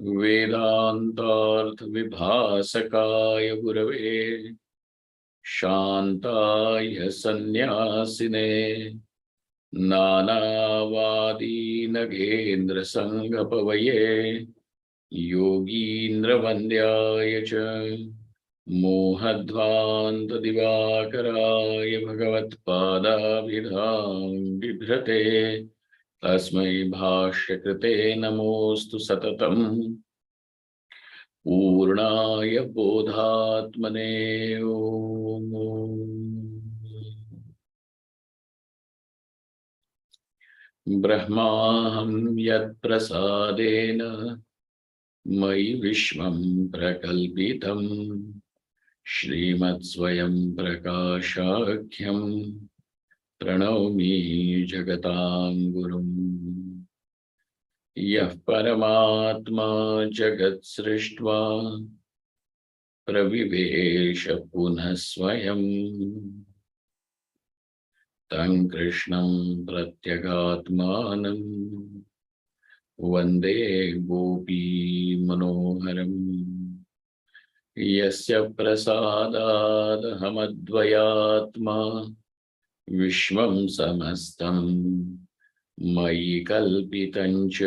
वेदांतार्थ विभासकाय गुरवे शांताय सन्यासिने नानावादी नगेन्द्र संगपवये योगीन्द्र वन्द्याय च मोहध्वान्त दिवाकराय भगवत्पादाभिधां बिभ्रते तस्मै भाष्यकृते नमोऽस्तु सततम् पूर्णाय बोधात्मने ओम। ब्रह्माहं यत्प्रसादेन मयि विश्वं प्रकल्पितं श्रीमत्स्वयं प्रकाशाख्यं प्रणौमि जगतां गुरुम्। यः परमात्मा जगत् सृष्ट्वा प्रविवेश पुनः स्वयं तं कृष्णं प्रत्यगात्मानं वन्दे गोपी मनोहरम्। यस्य प्रसादादहमद्वयात्मा विश्वं समस्तं मयि कल्पितं च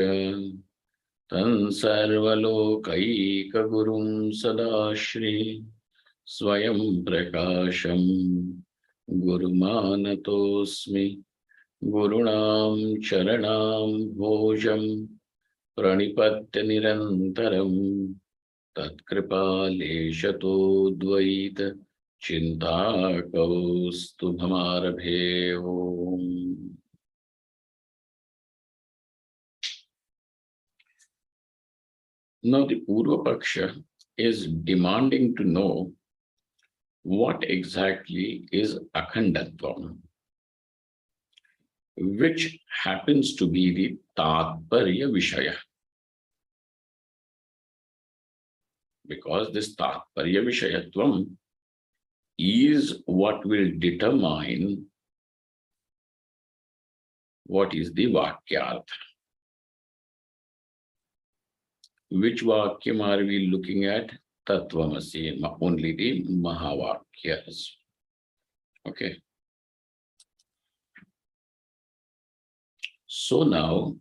तं सर्वलोकैकगुरुं सदाश्री स्वयं प्रकाशं गुरुमानतोऽस्मि। गुरूणां चरणां भोजं प्रणिपत्य निरन्तरं तत्कृपालेशतो द्वैत चिन्ताकौस्तु भमारभे ओम्। Now the purvapaksha is demanding to know what exactly is akhandatvam, which happens to be the tatparya vishaya. Because this tatparya vishayatvam is what will determine what is the vakyartha. Which vakyam are we looking at? Tattvamasi, only the mahavakyas. Okay. So now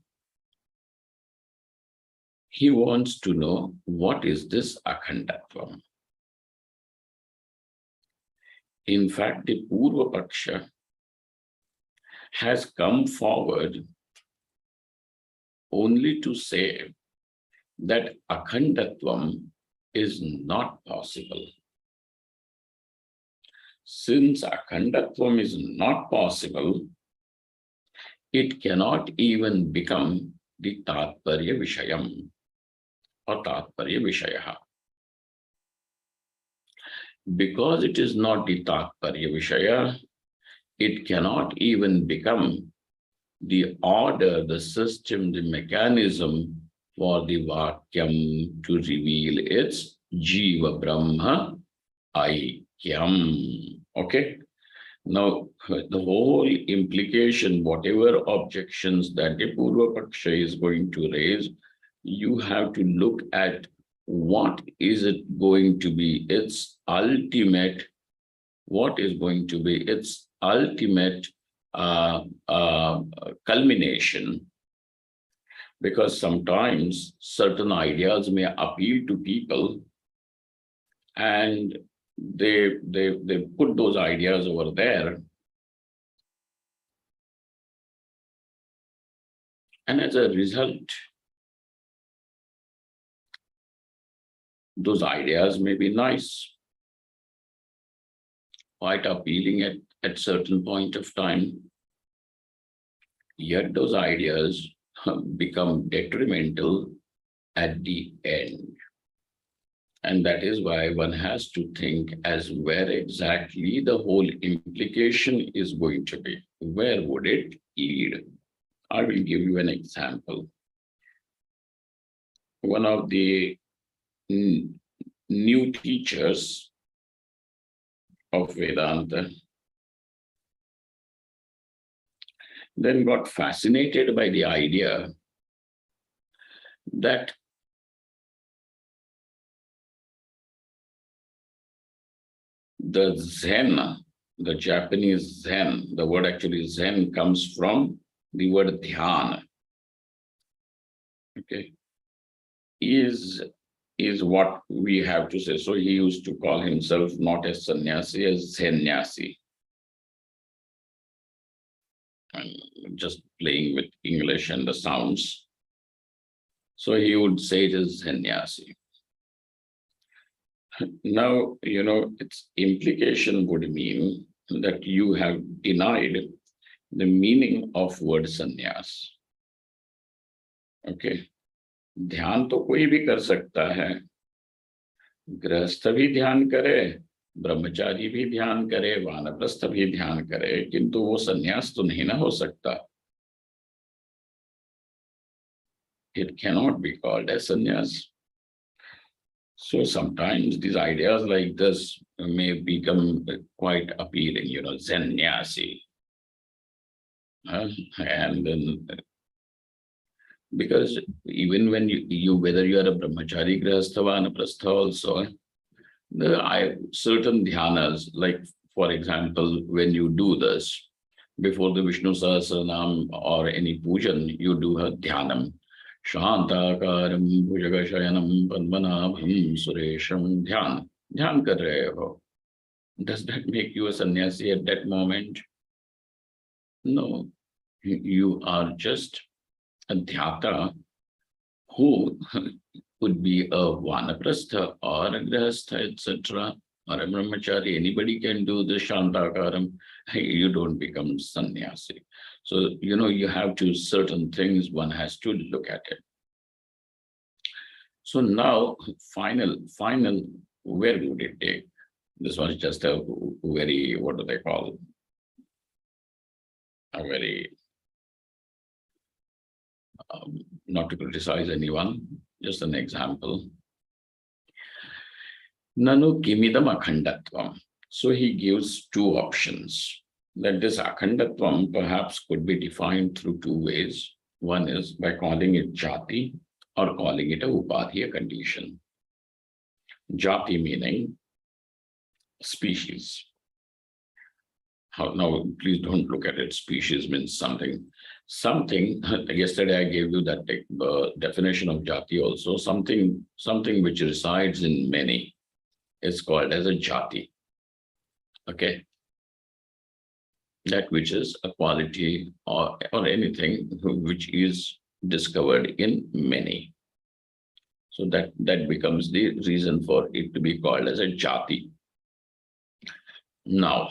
he wants to know what is this akhandatvam. In fact, the purvapaksha has come forward only to say that akhandatvam is not possible. Since akhandatvam is not possible, it cannot even become the tatparya vishayam or tatparya vishayaha. Because it is not the tatparya vishaya, it cannot even become the order, the system, the mechanism for the vakyam to reveal its jiva brahma aikyam. Okay. Now, the whole implication, whatever objections that the purvapaksha is going to raise, you have to look at what is it going to be its ultimate, what is going to be its ultimate culmination. Because sometimes certain ideas may appeal to people and they put those ideas over there. And as a result, those ideas may be nice, quite appealing at certain point of time, yet those ideas become detrimental at the end. And that is why one has to think as where exactly the whole implication is going to be. Where would it lead? I will give you an example. One of the new teachers of Vedanta then got fascinated by the idea that The Zen, the Japanese Zen, the word actually Zen comes from the word dhyan. Okay, is what we have to say. So he used to call himself not as sannyasi, as sannyasi. And just playing with English and the sounds. So he would say it is sannyasi. Now, its implication would mean that you have denied the meaning of word sannyas. Okay. ध्यान तो कोई भी कर सकता है, गृहस्थ भी ध्यान करे, ब्रह्मचारी भी ध्यान करे, वानप्रस्थ भी ध्यान करे, किंतु वो संन्यास तो नहीं ना हो सकता. It cannot be called as sannyas. So sometimes these ideas like this may become quite appealing, sannyasi. And then, because even when you whether you are a brahmachari, grihastha, vanaprastha also, certain dhyanas, like for example, when you do this, before the Vishnu Sahasranam or any pujan, you do a dhyanam. Shantakaram bhujagashayanam padmanabham suresham dhyan. Dhyan kar rahe ho. Does that make you a sannyasi at that moment? No. You are just a dhyata who could be a vanaprastha or a grihastha, etc., or a brahmachari. Anybody can do the shantakaram. You don't become sannyasi. So, you have to, certain things one has to look at it. So now, final, where would it take? This was just a very, what do they call? A very, not to criticize anyone, just an example. Nanu kimidam akhandatvam. So he gives two options. That this akhandatvam perhaps could be defined through two ways. One is by calling it jati or calling it a upadhi, a condition. Jati meaning species. Now, please don't look at it. Species means something. Yesterday I gave you that definition of jati also. Something which resides in many is called as a jati. Okay. That which is a quality or anything which is discovered in many. So that becomes the reason for it to be called as a jati. Now,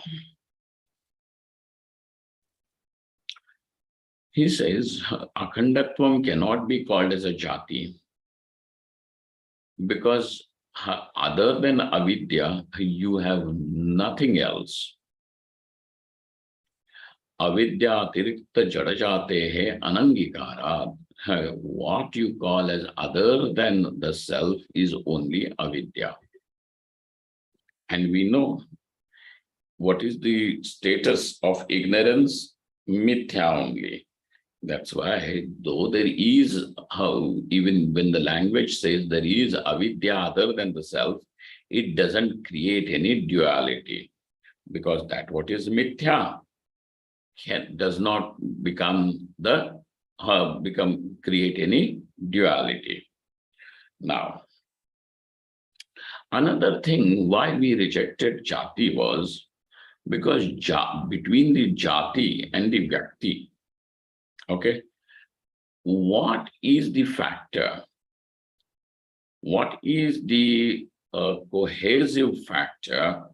he says akhandatvam cannot be called as a jati because other than avidya, you have nothing else. Avidya tirikta jadajatehe anangikarat. What you call as other than the self is only avidya. And we know what is the status of ignorance? Mithya only. That's why, though there is, even when the language says there is avidya other than the self, it doesn't create any duality, because that what is mithya does not create any duality. Now, another thing why we rejected jati was because between the jati and the vyakti, okay, what is the factor? What is the cohesive factor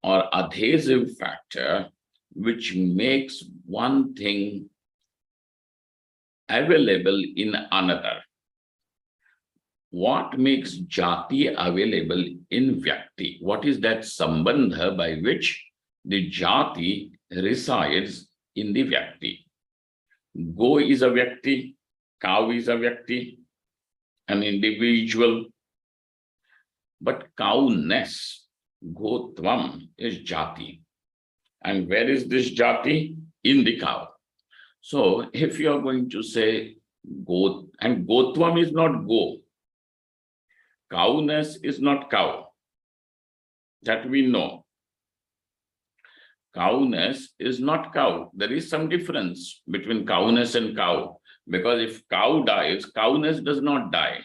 or adhesive factor which makes one thing available in another? What makes jati available in vyakti? What is that sambandha by which the jati resides in the vyakti? Go is a vyakti, cow is a vyakti, an individual. But cowness, gotvam, is jati. And where is this jati? In the cow. So if you are going to say go, and gotvam is not go, cowness is not cow. That we know. Cowness is not cow. There is some difference between cowness and cow. Because if cow dies, cowness does not die.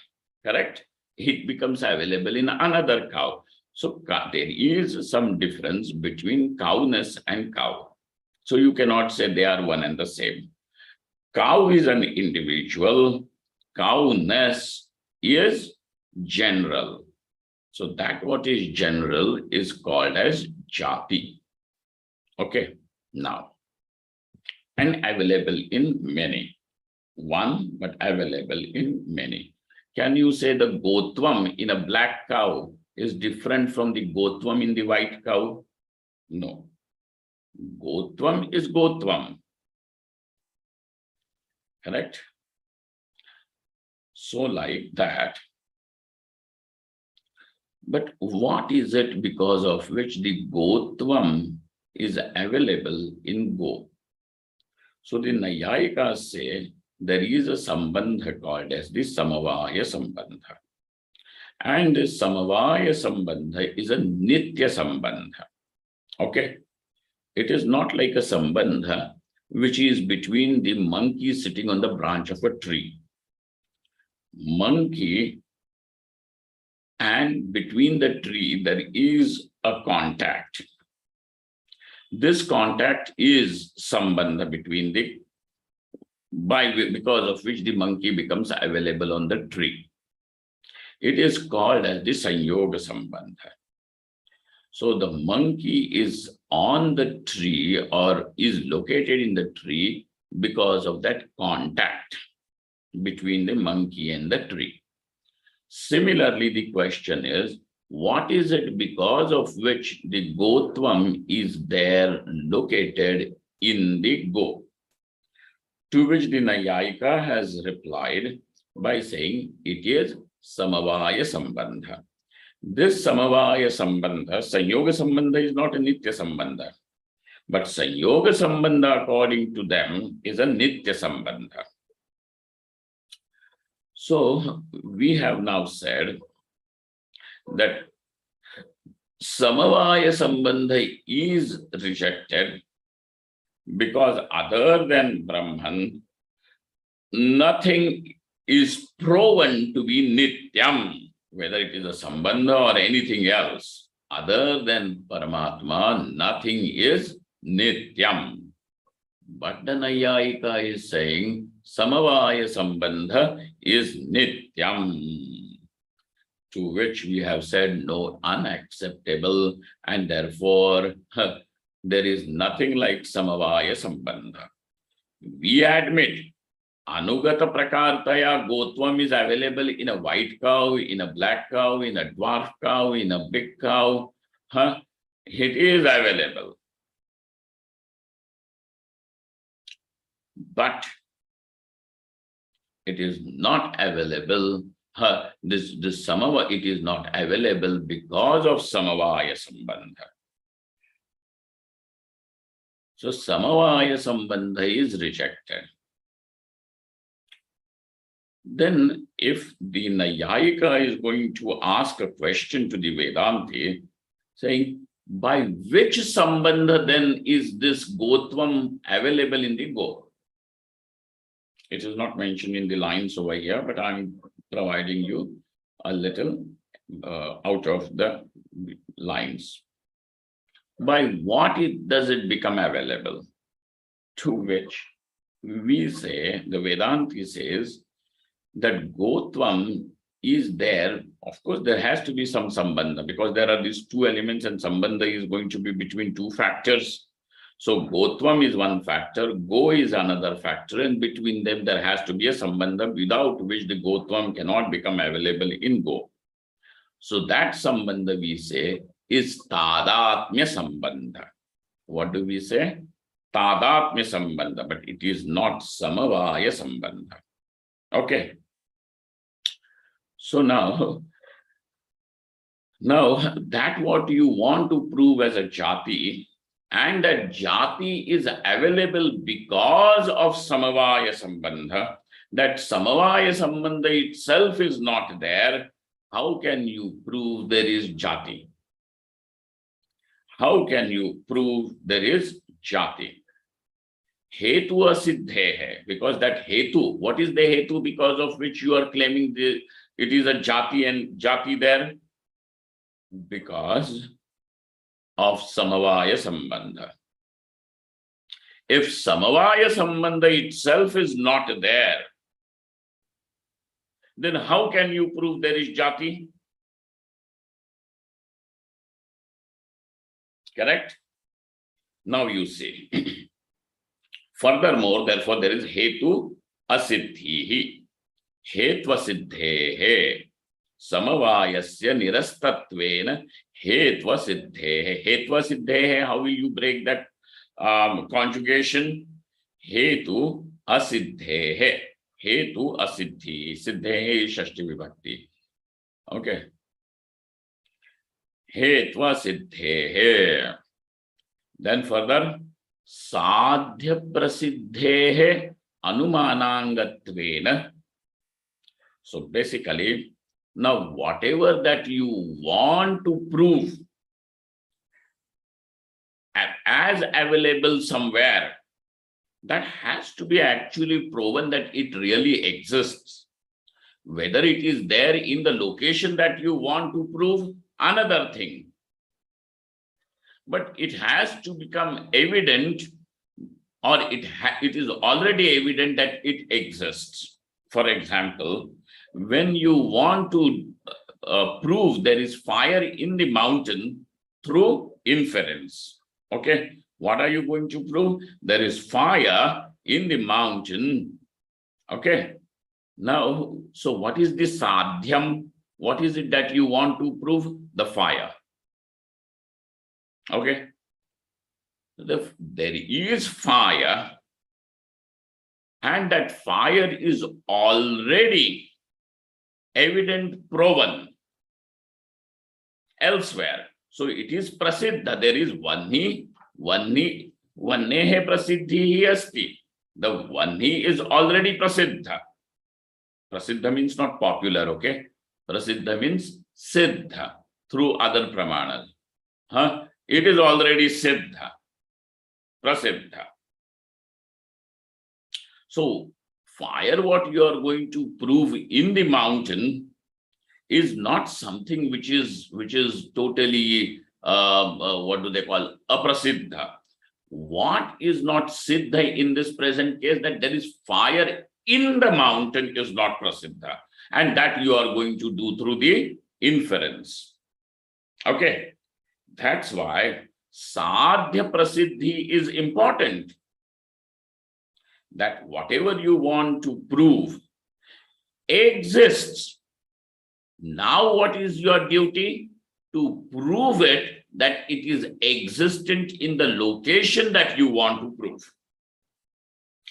Correct? It becomes available in another cow. So there is some difference between cowness and cow. So you cannot say they are one and the same. Cow is an individual. Cowness is general. So that what is general is called as jati. Okay, now, and available in many. One, but available in many. Can you say the gotvam in a black cow is different from the gotvam in the white cow? No. Gotvam is gotvam. Correct? So like that. But what is it because of which the gotvam is available in go? So the Nayayikas say there is a sambandha called as the samavaya sambandha. And the samavaya sambandha is a nitya sambandha. Okay? It is not like a sambandha which is between the monkey sitting on the branch of a tree. Monkey and between the tree there is a contact. This contact is sambandha between the, because of which the monkey becomes available on the tree. It is called as the sanyoga sambandha. So the monkey is on the tree or is located in the tree because of that contact between the monkey and the tree. Similarly, the question is, what is it because of which the gotvam is there located in the go? To which the Nayayika has replied by saying it is samavaya sambandha. This samavaya sambandha, sanyoga sambandha is not a nitya sambandha, but sanyoga sambandha according to them is a nitya sambandha. So we have now said that samavaya sambandha is rejected because other than Brahman, nothing is proven to be nityam, whether it is a sambandha or anything else. Other than Paramatma, nothing is nityam. But the Nayayika is saying samavaya sambandha is nityam, to which we have said no, unacceptable, and therefore there is nothing like samavaya sambandha. We admit anugata prakartaya gotvam is available in a white cow, in a black cow, in a dwarf cow, in a big cow. It is available. But it is not available. This samava, it is not available because of samavaya sambandha. So samavaya sambandha is rejected. Then if the Nayayika is going to ask a question to the Vedanti, saying, by which sambandha then is this gotvam available in the go? It is not mentioned in the lines over here, but I'm providing you a little out of the lines. By what does it become available? To which we say, the Vedanti says, that gotvam is there. Of course, there has to be some sambandha because there are these two elements and sambandha is going to be between two factors. So gotvam is one factor, go is another factor, and between them there has to be a sambandha without which the gotvam cannot become available in go. So that sambandha we say is tadatmya sambandha. What do we say? Tadatmya sambandha, but it is not samavaya sambandha. Okay. So now that what you want to prove as a jati, and that jati is available because of samavaya sambandha, that samavaya sambandha itself is not there, how can you prove there is jati? how can you prove there is jati? Hetu asiddhe, because that hetu, what is the hetu because of which you are claiming it is a jati and jati there? Because of samavaya sambandha. If samavaya sambandha itself is not there, then how can you prove there is jati? Correct? Now you see. Furthermore, therefore, there is hetu asiddhi. Hetva siddhehe. Samavayasya nirastatvena hetva siddhehe. Hetva siddhehe, how will you break that conjugation? Hetu asiddhehe. Hetu asiddhi. Siddhehe is shashti vibhakti. Okay. Hetva siddhehe. Then further, sadhya prasiddhehe anumanangatvena. So basically, now whatever that you want to prove as available somewhere, that has to be actually proven that it really exists. Whether it is there in the location that you want to prove, another thing. But it has to become evident, or it is already evident that it exists. For example, when you want to prove there is fire in the mountain through inference, okay, what are you going to prove? There is fire in the mountain, okay. Now, so what is the sadhyam? What is it that you want to prove? The fire. Okay. There is fire, and that fire is already evident, proven elsewhere. So it is prasiddha. There is vannehe prasiddhi asti. The vanni is already prasiddha. Prasiddha means not popular, okay? Prasiddha means siddha through other pramanas. Huh? It is already siddha, prasiddha. So fire, what you are going to prove in the mountain, is not something which is totally what do they call, aprasiddha. What is not siddha in this present case, that there is fire in the mountain, is not prasiddha, and that you are going to do through the inference. Okay, that's why sadhya prasiddhi is important. That whatever you want to prove exists. Now what is your duty? To prove it that it is existent in the location that you want to prove.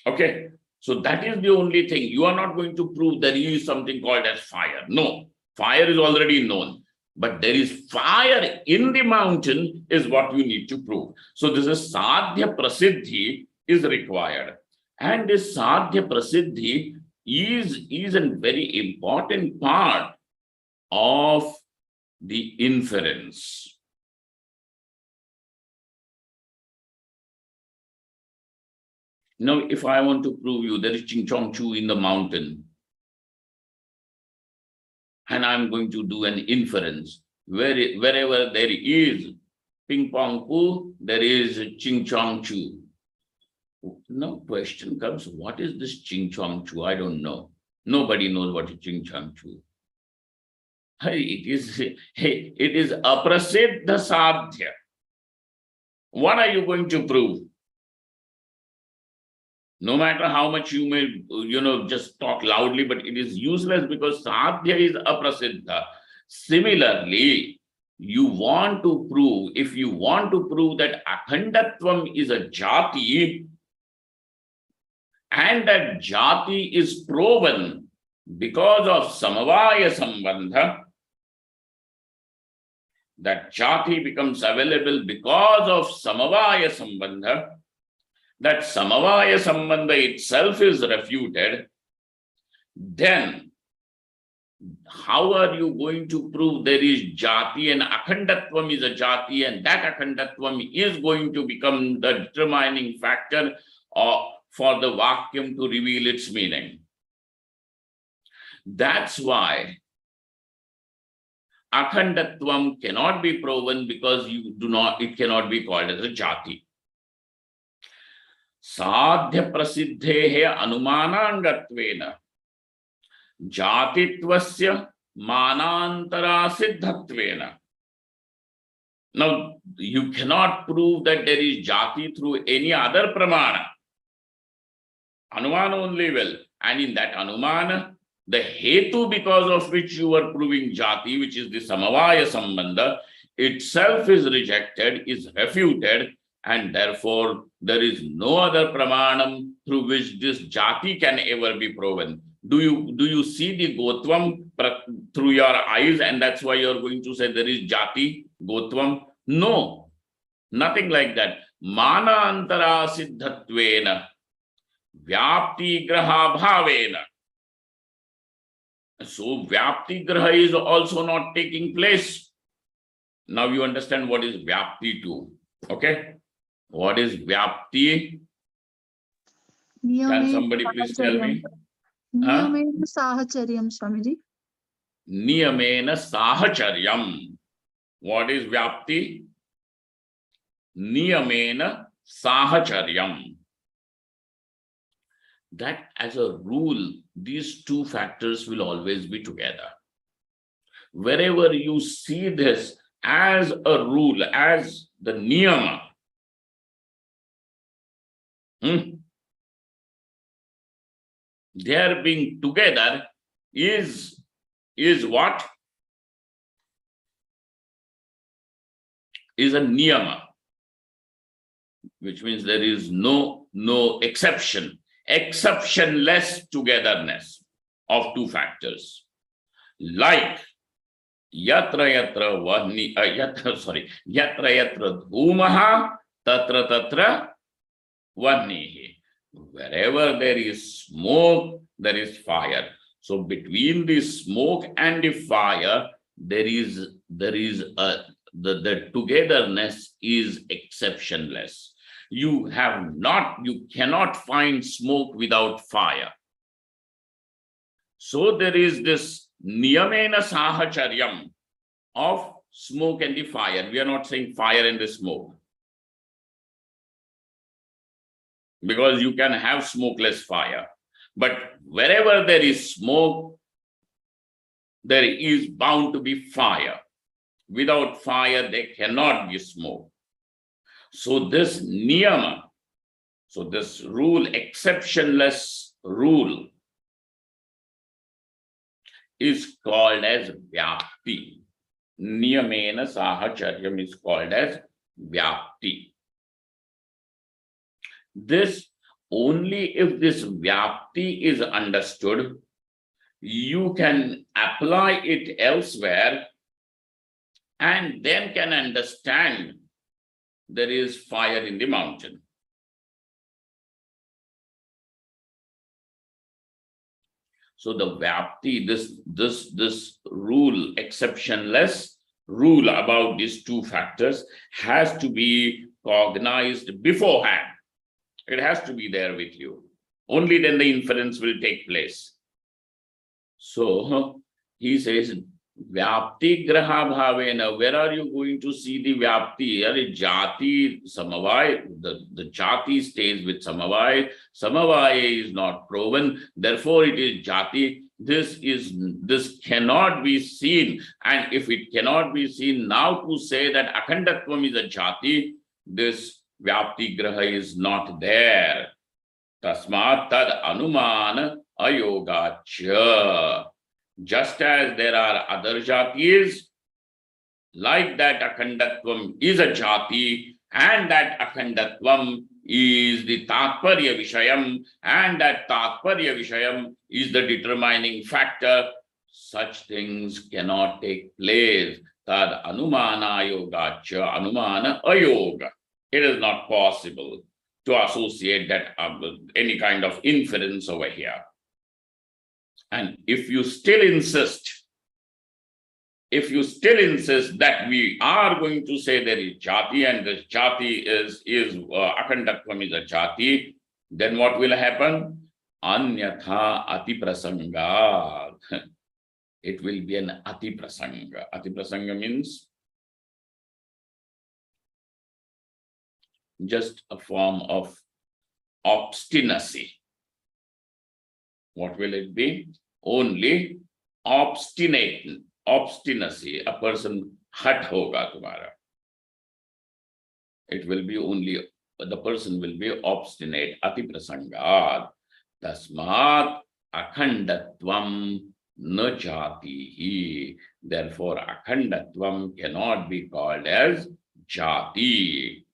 Okay, so that is the only thing. You are not going to prove there is something called as fire. No, fire is already known. But there is fire in the mountain is what you need to prove. So this is sadhya prasiddhi is required. And this sadhya prasiddhi is a very important part of the inference. Now, if I want to prove you there is Ching Chong Chu in the mountain, and I'm going to do an inference, wherever there is Ping Pong Poo, there is Ching Chong Chu. Now question comes, what is this Ching Chong Chu? I don't know. Nobody knows what is Ching Chong Chu. It is aprasiddha sadhya. What are you going to prove? No matter how much you may, just talk loudly, but it is useless because sadhya is aprasiddha. Similarly, you want to prove, if you want to prove that akhandatvam is a jati, and that jati is proven because of samavaya sambandha, that jati becomes available because of samavaya sambandha, that samavaya sambandha itself is refuted, then How are you going to prove there is jati and akhandatvam is a jati, and that akhandatvam is going to become the determining factor for the vakyam to reveal its meaning? That's why akhandatvam cannot be proven, because it cannot be called as a jati. Sadhya prasiddhehe anumanangatvena jatitvasya manantara siddhatvena. Now, you cannot prove that there is jati through any other pramana. Anumana only will. And in that anumana, the hetu because of which you are proving jati, which is the samavaya sambandha, itself is rejected, is refuted, and therefore there is no other pramanam through which this jati can ever be proven. Do you see the gotvam through your eyes, and that's why you're going to say there is jati, gotvam? No, nothing like that. Mana antara siddhatvena vyapti graha bhavena. So vyapti graha is also not taking place. Now you understand what is vyapti too. Okay? What is vyapti? Can somebody please tell me? Niyamena sahacharyam, Swamiji. Niyamena sahacharyam. What is vyapti? Niyamena sahacharyam. That as a rule, these two factors will always be together. Wherever you see this as a rule, as the niyama, their being together is what? Is a niyama, which means there is no exception, exceptionless togetherness of two factors. Like yatra yatra dhumaha tatra vahnihi. Wherever there is smoke, there is fire. So between the smoke and the fire, the togetherness is exceptionless. You cannot find smoke without fire. So there is this niyamena sahacharyam of smoke and the fire. We are not saying fire and the smoke, because you can have smokeless fire. But wherever there is smoke, there is bound to be fire. Without fire, there cannot be smoke. So this niyama, so this rule, exceptionless rule, is called as vyapti. Niyamena sahacharyam is called as vyapti. This, only if this vyapti is understood, you can apply it elsewhere and then can understand there is fire in the mountain. So the vyapti, this rule, exceptionless rule about these two factors, has to be cognized beforehand. It has to be there with you. Only then the inference will take place. So he says, vyapti graha bhavena. Where are you going to see the vyapti? Jati samavaya. The jati stays with samavaya. Samavaya is not proven. Therefore, it is jati. This cannot be seen. And if it cannot be seen, now to say that akhandatvam is a jati, this vyapti graha is not there. Tasmat tad anumana ayogacha. Just as there are other jatis, like that akhandatvam is a jati, and that akhandatvam is the tatparya vishayam, and that tatparya vishayam is the determining factor, such things cannot take place. Tad anumana ayogacha, anumana ayoga. It is not possible to associate that with any kind of inference over here. And if you still insist that we are going to say there is jati and this jati is akhandatvam is a jati, then what will happen? Anyatha ati prasanga. It will be an ati prasanga. Ati prasanga means just a form of obstinacy. What will it be? Only obstinacy. A person hut hoga tumhara. It will be only, the person will be obstinate. Ati prasangad. Tasmat akhandatvam na jatihi. Therefore, akhandatvam cannot be called as jati.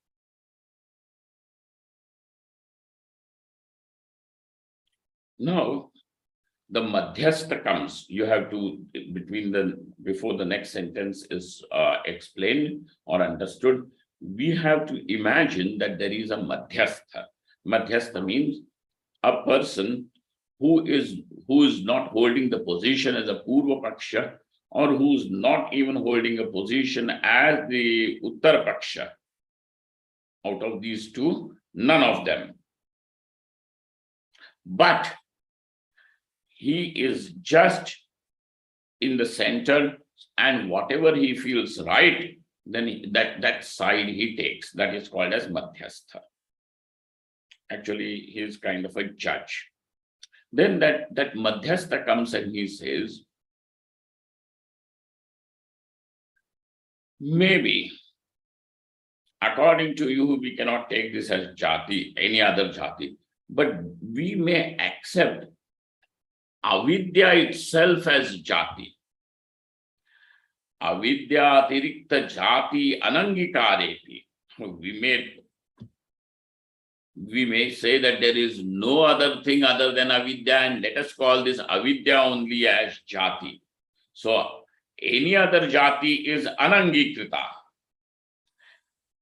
Now, the madhyastha comes. You have to, before the next sentence is explained or understood, we have to imagine that there is a madhyastha. Madhyastha means a person who is not holding the position as a purvapaksha, or who's not even holding a position as the uttarapaksha. Out of these two, none of them. But he is just in the center, and whatever he feels right, then that side he takes. That is called as madhyastha. Actually, he is kind of a judge. Then that madhyastha comes and he says, maybe, according to you, we cannot take this as jati, any other jati, but we may accept avidya itself as jati. Avidya atirikta jati anangikareti. We may say that there is no other thing other than avidya, and let us call this avidya only as jati. So any other jati is anangikrita.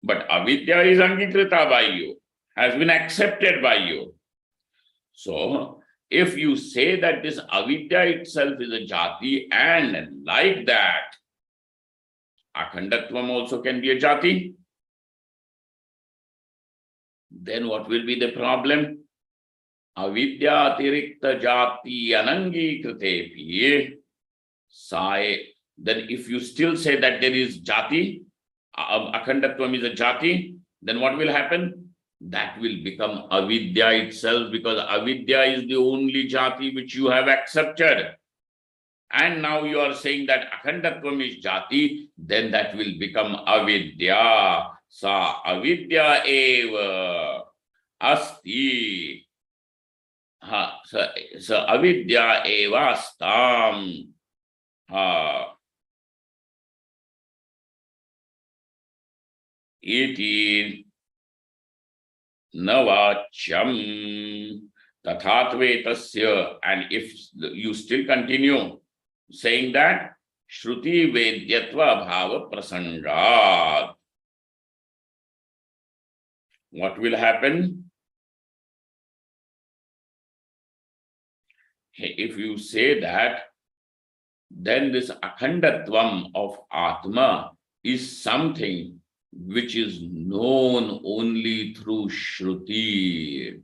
But avidya is angikrita by you, has been accepted by you. So if you say that this avidya itself is a jati, and like that, akhandatvam also can be a jati, then what will be the problem? Avidya atirikta jati anangi kritepi sai. Then if you still say that there is jati, akhandatvam is a jati, then what will happen? That will become avidya itself, because avidya is the only jati which you have accepted. And now you are saying that akhandatvam is jati, then that will become avidya. Sa avidya eva asti. Sa avidya eva astam. Iti navacham tathatvetasya. And if you still continue saying that, shruti vedyatva bhava prasangat, what will happen? If you say that, then this akhandatvam of Atma is something which is known only through Shruti.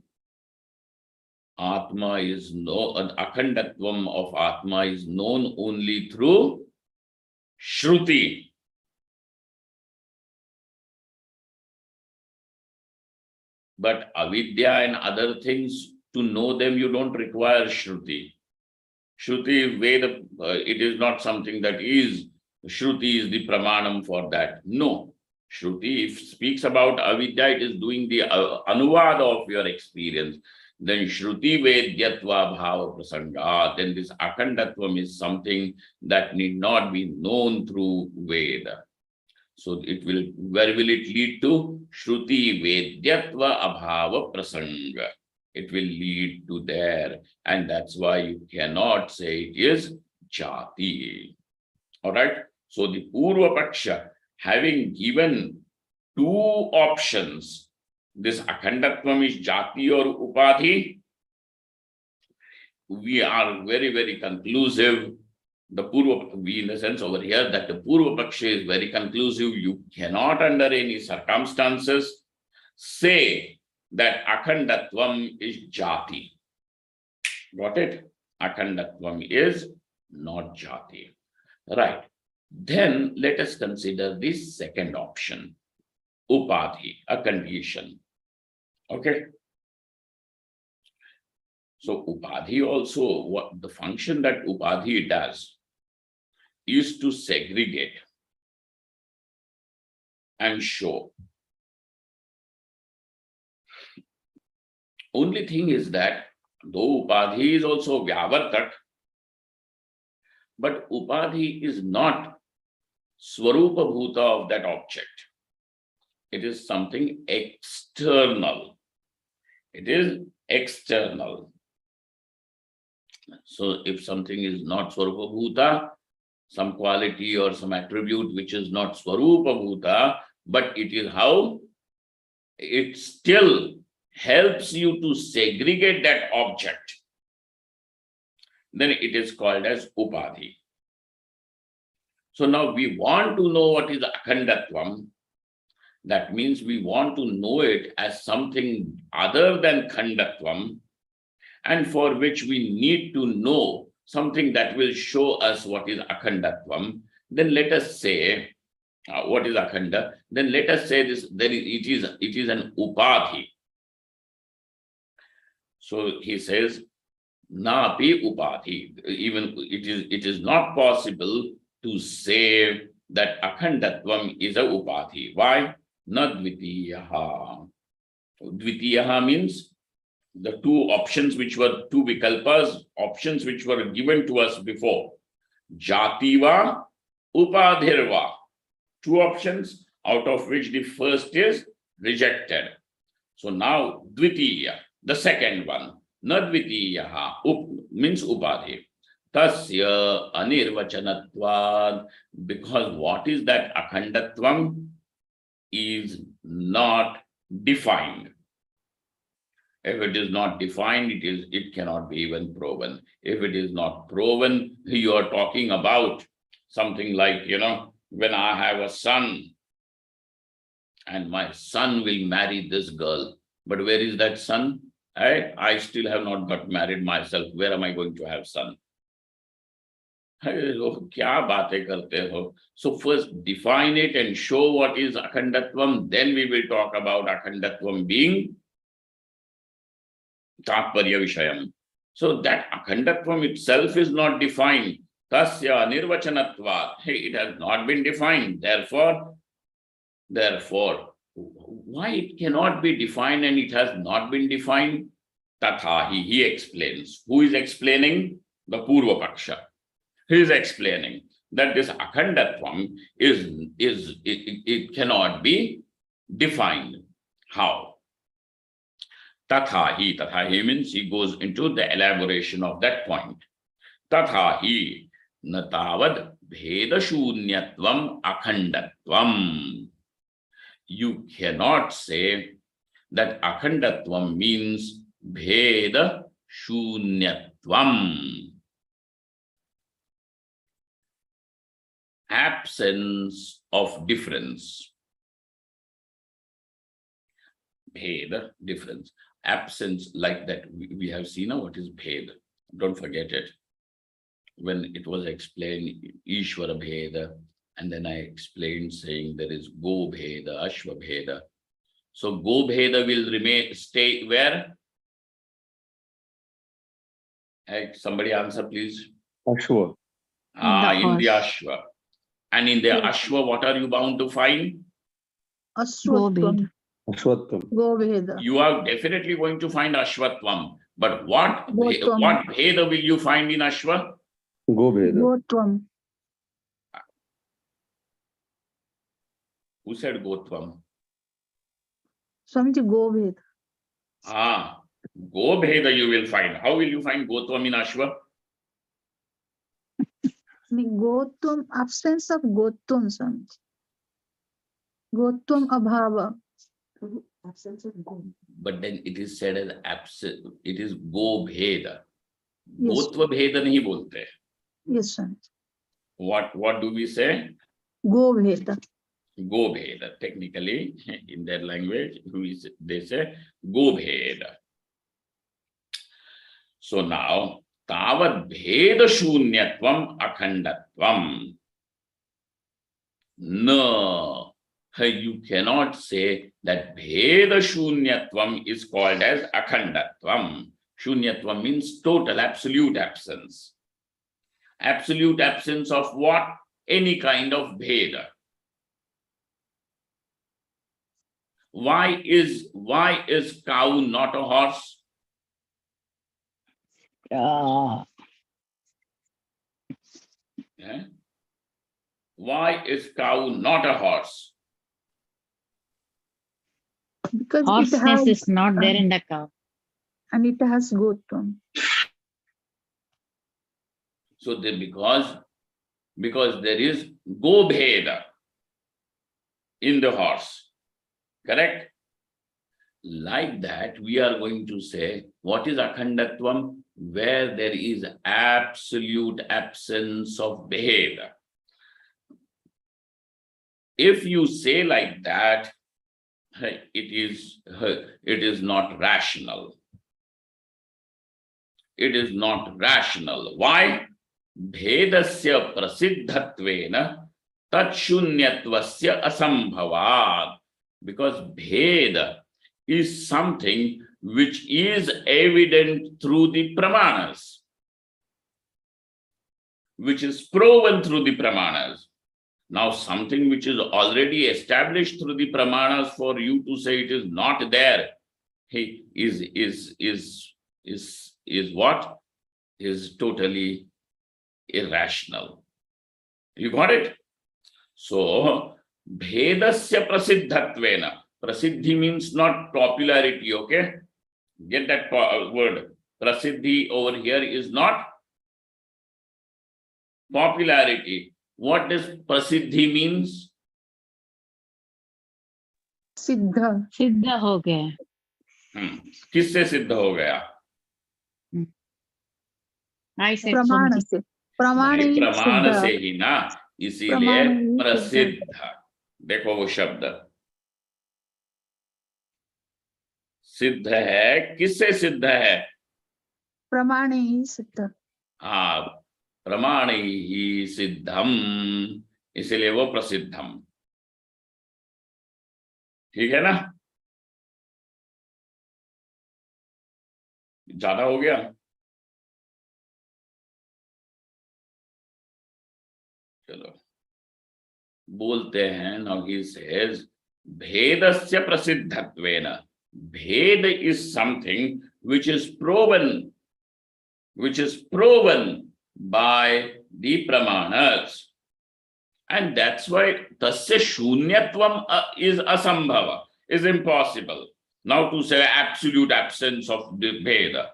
Atma is akhandatvam of Atma is known only through Shruti. But avidya and other things, to know them, you don't require Shruti. Shruti, Veda, it is not something that is, Shruti is the pramanam for that. No. Shruti, if speaks about avidya, it is doing the anuvada of your experience. Then Shruti vedyatva bhava prasanga. Then this akhandatvam is something that need not be known through Veda. So it will, where will it lead to? Shruti vedyatva abhava prasanga. It will lead to there. And that's why you cannot say it is jati. All right. So the purvapaksha, having given two options, this akhandatvam is jati or upadhi, we are very, very conclusive. The we in the sense over here that the purvapaksha is very conclusive. You cannot under any circumstances say that akhandatvam is jati. Got it? Akhandatvam is not jati. Right. Then let us consider this second option, upadhi, a condition. Okay. So upadhi also, what the function that upadhi does is to segregate and show. Only thing is that though upadhi is also vyavartak, but upadhi is not swarupa bhuta of that object. It is something external. It is external. So if something is not swarupa bhuta, some quality or some attribute which is not swarupa bhuta, but it is how it still helps you to segregate that object, then it is called as upadhi. So now we want to know what is akhandatvam. That means we want to know it as something other than khandatvam, and for which we need to know something that will show us what is akhandatvam. Then let us say, what is akhanda? Then let us say this, it is an upadhi. So he says, napi upadhi. Even it is not possible to say that akhandatvam is a upadhi. Why? Na dvitiyaha. Dvitiyaha means the two options which were two vikalpas, options which were given to us before. Jativa, upadhirva. Two options, out of which the first is rejected. So now dvitiya, the second one, na dvitiyaha, means upadhi. Tasya anirvachanatvad, because what is that akhandatvam is not defined. If it is not defined, it cannot be even proven. If it is not proven, you are talking about something like, when I have a son and my son will marry this girl, but where is that son? I still have not got married myself. Where am I going to have son? So first define it and show what is akhandatvam, then we will talk about akhandatvam being tatparya vishayam. So that akhandatvam itself is not defined. Tasya nirvachanatvat. It has not been defined. Therefore, why it cannot be defined and it has not been defined? Tathahi, he explains. Who is explaining? The purvapaksha. He is explaining that this akhandatvam it cannot be defined. How? Tathahi means he goes into the elaboration of that point. Tathahi natavad bheda shunyatvam akhandatvam. You cannot say that akhandatvam means bheda shunyatvam. Absence of difference. Bheda, difference. Absence, like that we have seen now what is bheda. Don't forget it. When it was explained Ishvara bheda, and then I explained saying there is go bheda, ashva bheda. So go bheda will stay where? Somebody answer please. Ashwa. In the ashwa. And in the ashwa, what are you bound to find? Ashwatvam. Ashwatvam. Goveda. You are definitely going to find ashwatvam. But what bheda will you find in ashwa? Goveda. Gotvam. Who said gotvam? Swamiji, Goveda. Go bheda you will find. How will you find gotvam in ashwa? Gotvam, absence of Gotvam, Swamiji. Gotvam abhava. But then it is said as absent. It is go bheda. गोत्व भेद नहीं बोलते. Yes, Swami. What do we say? Go Veda. Go bheda. Technically, in their language, they say go bheda. So now, tavad bheda shunyatvam akhandatvam. No, you cannot say that bheda shunyatvam is called as akhandatvam. Shunyatvam means total, absolute absence. Absolute absence of what? Any kind of bheda. Why is cow not a horse? Yeah. Yeah? Why is cow not a horse? Because it Hoarseness has, is not there in the cow. and it has Gotvam. So because there is go bheda in the horse. Correct? Like that, we are going to say, what is akhandatvam? Where there is absolute absence of bheda. If you say like that, it is not rational. It is not rational. Why? Bhedasya prasiddhatvena tatshunyattvasya asambhavad. Because bheda is something which is evident through the pramanas, which is proven through the pramanas. Now, something which is already established through the pramanas, for you to say it is not there, is what? Is totally irrational. You got it? So, bhedasya prasiddhatvena. Prasiddhi means not popularity, okay? Get that word. Prasiddhi over here is not popularity. What does prasiddhi means? Siddha. सिद्ध हो गया. किससे सिद्ध हो गया? I said प्रमाण something. से. प्रमाण भाई ही प्रमाण सिद्ध. से ही ना, इसीलिए प्रमाण ही प्रसिद्ध. देखो वो शब्द सिद्ध है, किससे सिद्ध है? प्रमाण ही सिद्ध. हाँ, प्रमाण ही सिद्धम, इसलिए वो प्रसिद्धम. ठीक है ना? ज्यादा हो गया? चलो बोलते हैं. नाउ ही सेज भेदस्य प्रसिद्धत्वेन. भेद is something which is proven by the pramanas, and that's why tasya shunyatvam is asambhava, is impossible. Now to say absolute absence of the bheda,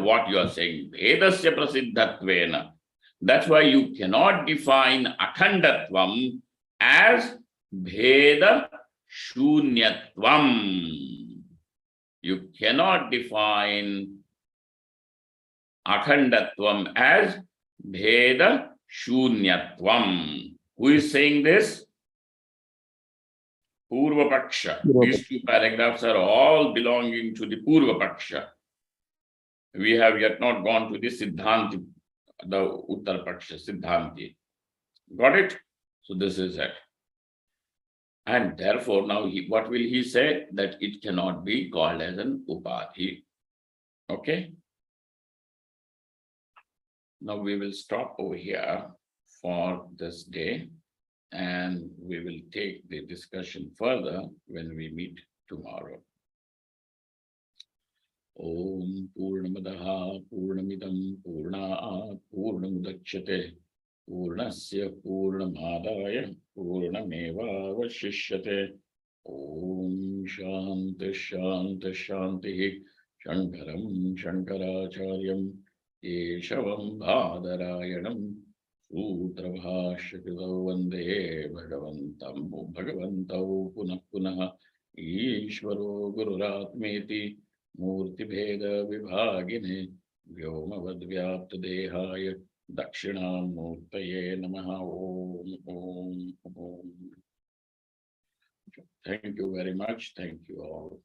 what you are saying, bhedasya prasiddhatvena. That's why you cannot define akhandatvam as bheda shunyatvam. You cannot define akhandatvam as bheda shunyatvam. Who is saying this? Purvapaksha. These two paragraphs are all belonging to the Purvapaksha. We have yet not gone to the Siddhanti, the Uttarpaksha, Siddhanti. Got it? So this is it. And therefore, now what will he say? That it cannot be called as an upadhi. Okay? Now we will stop over here for this day, and we will take the discussion further when we meet tomorrow. Om Purnamadaha Purnamidam Purnat Purnamudachyate Purnasya Purnamadaya Purnameva Vashishyate. Om Shanti Shanti Shanti Shankaram Shankaracharyam Eshavam Bhadarayanam Sutrabhashakritau Vande Bhagavantau Punah Punah Ishvaro Gururatmeti Murti Bheda Vibhagine व्योमवद्व्याप्तदेहाय दक्षिणामूर्तये नमः ॐ ॐ ॐ. Thank you very much. Thank you all.